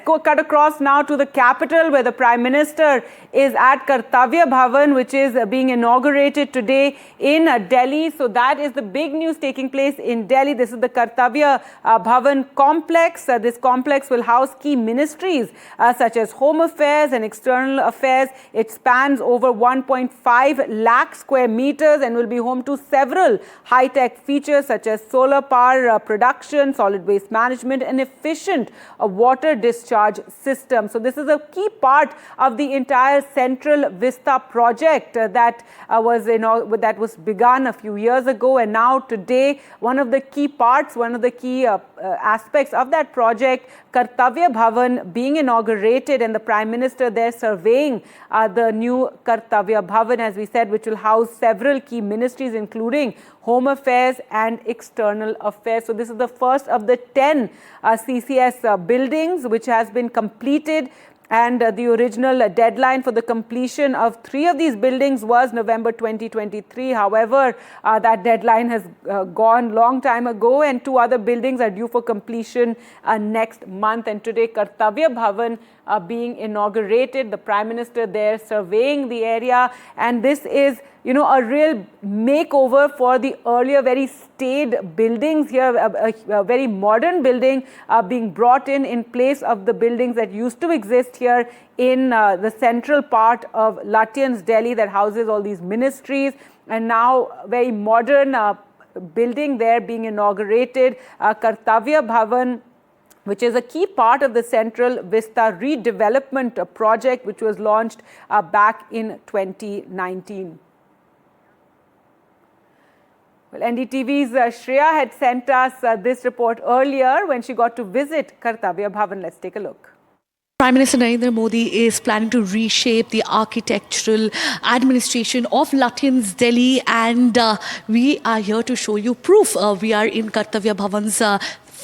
cut across now to the capital, where the Prime Minister is at Kartavya Bhavan, which is being inaugurated today in Delhi. So that is the big news taking place in Delhi. This is the Kartavya Bhavan complex. This complex will house key ministries such as Home Affairs and External Affairs. It spans over 1.5 lakh square meters and will be home to several high-tech features such as solar power production, solid waste management and efficient water discharge system. So this is a key part of the entire Central Vista project that was begun a few years ago, and now today one of the key parts, one of the key aspects of that project, Kartavya Bhavan, being inaugurated, and the Prime Minister there surveying the new Kartavya Bhavan, as we said, which will house several key ministries including Home Affairs and External Affairs. So this is the first of the 10 CCS buildings which has been completed. And the original deadline for the completion of 3 of these buildings was November 2023. However, that deadline has gone long time ago, and 2 other buildings are due for completion next month. And today, Kartavya Bhavan being inaugurated, the Prime Minister there surveying the area. And this is, a real makeover for the earlier very staid buildings here, a very modern building being brought in place of the buildings that used to exist here in the central part of Lutyens, Delhi, that houses all these ministries. And now very modern building there being inaugurated, Kartavya Bhavan, which is a key part of the Central Vista redevelopment project, which was launched back in 2019. Well, NDTV's Shreya had sent us this report earlier when she got to visit Kartavya Bhavan. Let's take a look. Prime Minister Narendra Modi is planning to reshape the architectural administration of Lutyens, Delhi, and we are here to show you proof. We are in Kartavya Bhavan's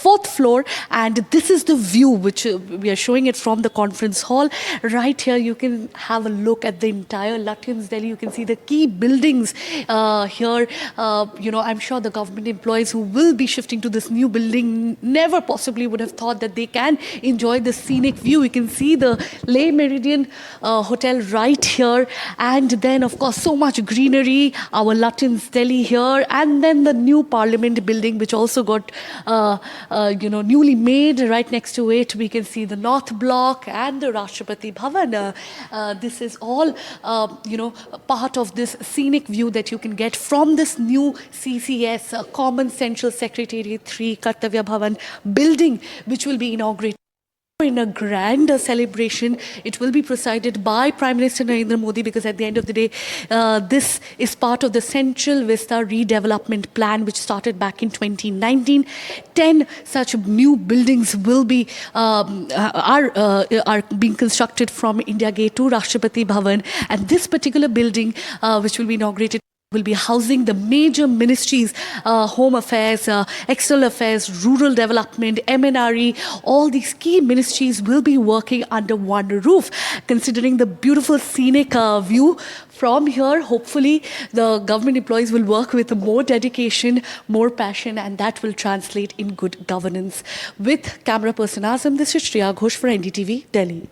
4th floor, and this is the view which we are showing it from the conference hall. Right here you can have a look at the entire Lutyens, Delhi. You can see the key buildings here. I'm sure the government employees who will be shifting to this new building never possibly would have thought that they can enjoy the scenic view. You can see the Le Meridian Hotel right here, and then of course so much greenery, our Lutyens, Delhi here, and then the new Parliament building which also got newly made. Right next to it we can see the North Block and the Rashtrapati Bhavan. This is all part of this scenic view that you can get from this new CCS, Common Central Secretariat 3 Kartavya Bhavan building, which will be inaugurated in a grand celebration. It will be presided by Prime Minister Narendra Modi, because at the end of the day, this is part of the Central Vista redevelopment plan which started back in 2019. 10 such new buildings will be are being constructed from India Gate to Rashtrapati Bhavan, and this particular building which will be inaugurated will be housing the major ministries, Home Affairs, External Affairs, Rural Development, MNRE. All these key ministries will be working under one roof. Considering the beautiful scenic view from here, hopefully the government employees will work with more dedication, more passion, and that will translate in good governance. With camera person Azam, this is Shreya Ghosh for NDTV, Delhi.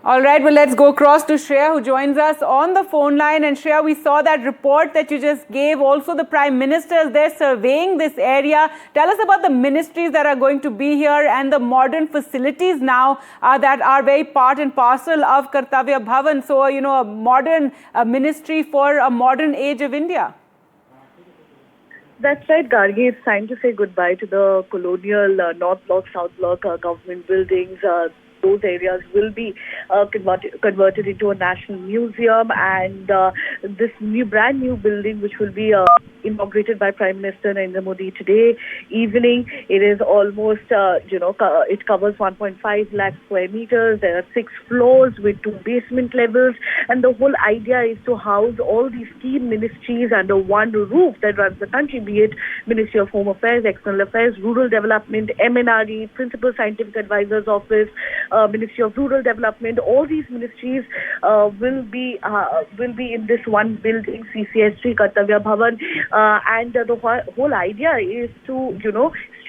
All right, well, let's go across to Shreya, who joins us on the phone line. And Shreya, we saw that report that you just gave. Also, the Prime Minister is there surveying this area. Tell us about the ministries that are going to be here and the modern facilities now that are very part and parcel of Kartavya Bhavan. So, a modern ministry for a modern age of India. That's right, Gargi. It's time to say goodbye to the colonial North Block, South Block government buildings. Those areas will be converted into a national museum, and this brand new building, which will be inaugurated by Prime Minister Narendra Modi today evening. It is almost, it covers 1.5 lakh square meters. There are 6 floors with 2 basement levels, and the whole idea is to house all these key ministries under one roof that runs the country, be it Ministry of Home Affairs, External Affairs, Rural Development, MNRE, Principal Scientific Advisor's Office, Ministry of Rural Development. All these ministries will be in this one building, CCS3 Kartavya Bhavan, and the whole idea is to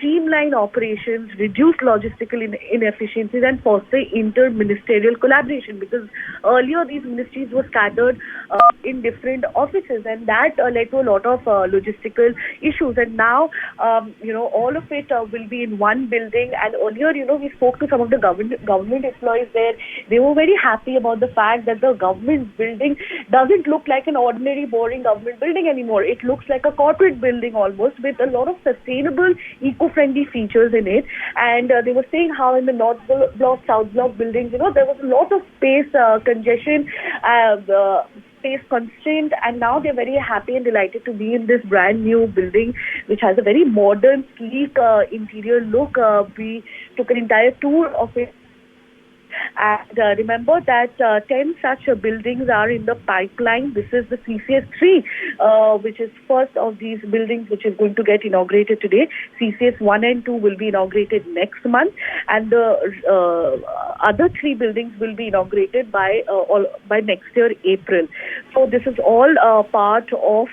streamline operations, reduce logistical inefficiencies, and foster inter-ministerial collaboration. Because earlier these ministries were scattered in different offices, and that led to a lot of logistical issues. And now, all of it will be in one building. And earlier, we spoke to some of the government employees there. They were very happy about the fact that the government building doesn't look like an ordinary, boring government building anymore. It looks like a corporate building almost, with a lot of sustainable, eco-friendly features in it. And they were saying how in the North Block, South Block buildings, there was a lot of space congestion, space constraint, and now they're very happy and delighted to be in this brand new building, which has a very modern, sleek interior look. We took an entire tour of it. And remember that 10 such buildings are in the pipeline. This is the CCS 3, which is first of these buildings which is going to get inaugurated today. CCS 1 and 2 will be inaugurated next month, and the other 3 buildings will be inaugurated by next year, April. So this is all part of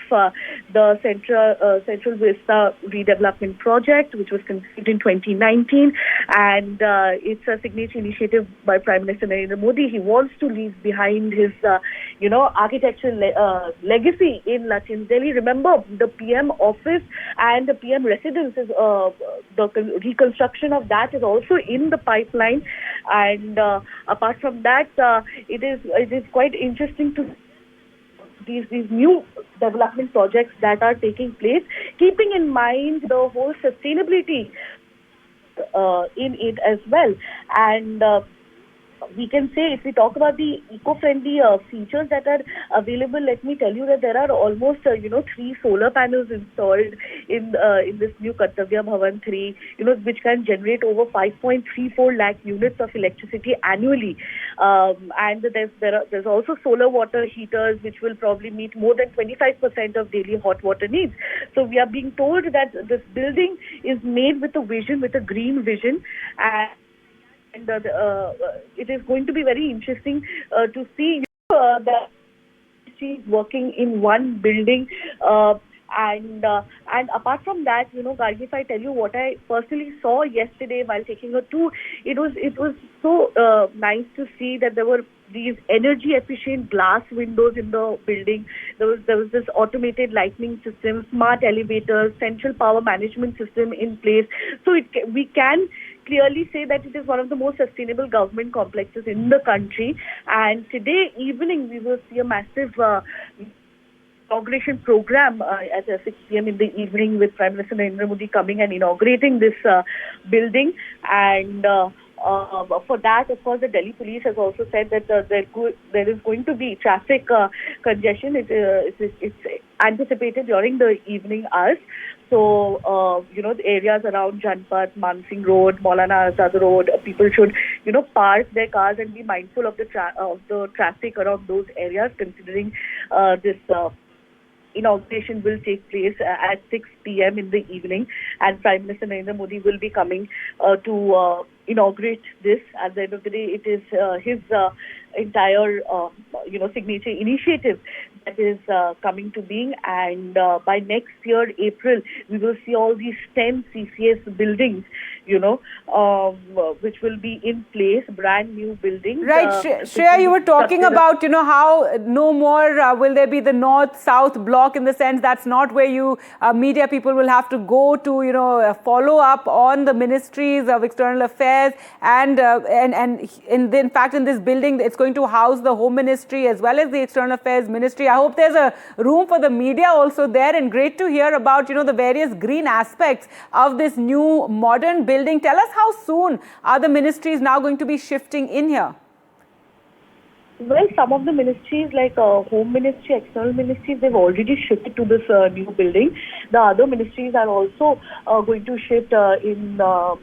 the Central Vista redevelopment project, which was conceived in 2019, and it's a signature initiative by Prime Minister Narendra Modi. He wants to leave behind his, architectural legacy in Lutyens, Delhi. Remember, the PM office and the PM residence is the reconstruction of that is also in the pipeline. And apart from that, it is quite interesting to these new development projects that are taking place, keeping in mind the whole sustainability in it as well. And we can say, if we talk about the eco-friendly features that are available, let me tell you that there are almost 3 solar panels installed in this new Kartavya Bhavan 3, which can generate over 5.34 lakh units of electricity annually. And there's also solar water heaters, which will probably meet more than 25% of daily hot water needs. So we are being told that this building is made with a vision, with a green vision, and it is going to be very interesting to see that she's working in one building. And apart from that, Gargi, if I tell you what I personally saw yesterday while taking a tour, it was so nice to see that there were these energy efficient glass windows in the building. There was this automated lighting system, smart elevators, central power management system in place. So we can clearly say that it is one of the most sustainable government complexes in the country. And today evening we will see a massive inauguration program at 6 p.m. in the evening, with Prime Minister Narendra Modi coming and inaugurating this building. And for that, of course, the Delhi police has also said that there is going to be traffic congestion. It's anticipated during the evening hours. So, the areas around Janpat, Mansingh Road, Maulana Azad Road, people should, park their cars and be mindful of the traffic around those areas, considering this inauguration will take place at 6 p.m. in the evening, and Prime Minister Narendra Modi will be coming to inaugurate this. At the end of the day, it is his entire, signature initiative that is coming to being. And by next year, April, we will see all these 10 CCS buildings, which will be in place, brand new buildings. Right, Shreya, you were talking about, how no more will there be the north-south block, in the sense that's not where you media people will have to go to, follow up on the ministries of external affairs. And in fact, in this building, it's going to house the Home Ministry as well as the External Affairs Ministry. I hope there's a room for the media also there, and great to hear about, the various green aspects of this new modern building. Tell us, how soon are the ministries now going to be shifting in here? Well, some of the ministries like Home Ministry, External Ministries, they've already shifted to this new building. The other ministries are also going to shift in a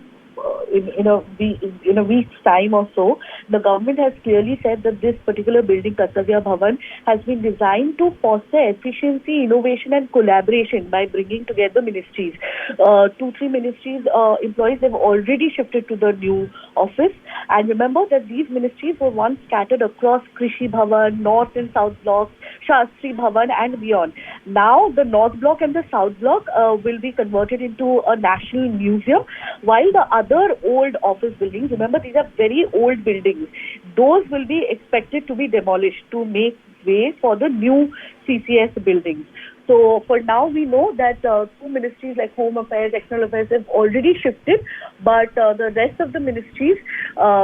week's time or so. The government has clearly said that this particular building, Kartavya Bhavan, has been designed to foster efficiency, innovation and collaboration by bringing together ministries. 2-3 ministries employees have already shifted to the new office. And remember that these ministries were once scattered across Krishi Bhavan, North and South Blocks, Shastri Bhavan and beyond. Now the North Block and the South Block will be converted into a national museum, while the other old office buildings, remember these are very old buildings, those will be expected to be demolished to make way for the new CCS buildings. So for now, we know that 2 ministries like Home Affairs, External Affairs have already shifted, but the rest of the ministries,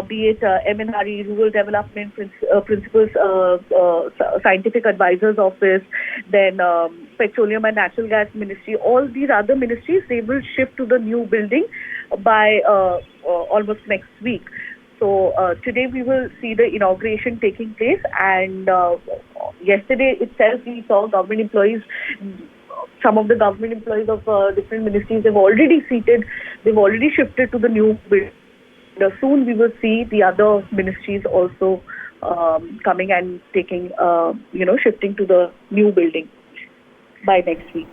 be it MNRE, Rural Development, Principals, Scientific Advisors Office, then Petroleum and Natural Gas Ministry, all these other ministries, they will shift to the new building by almost next week. So today we will see the inauguration taking place, and yesterday itself we saw government employees, some of the government employees of different ministries have already they've already shifted to the new building. Soon we will see the other ministries also coming and taking, shifting to the new building by next week.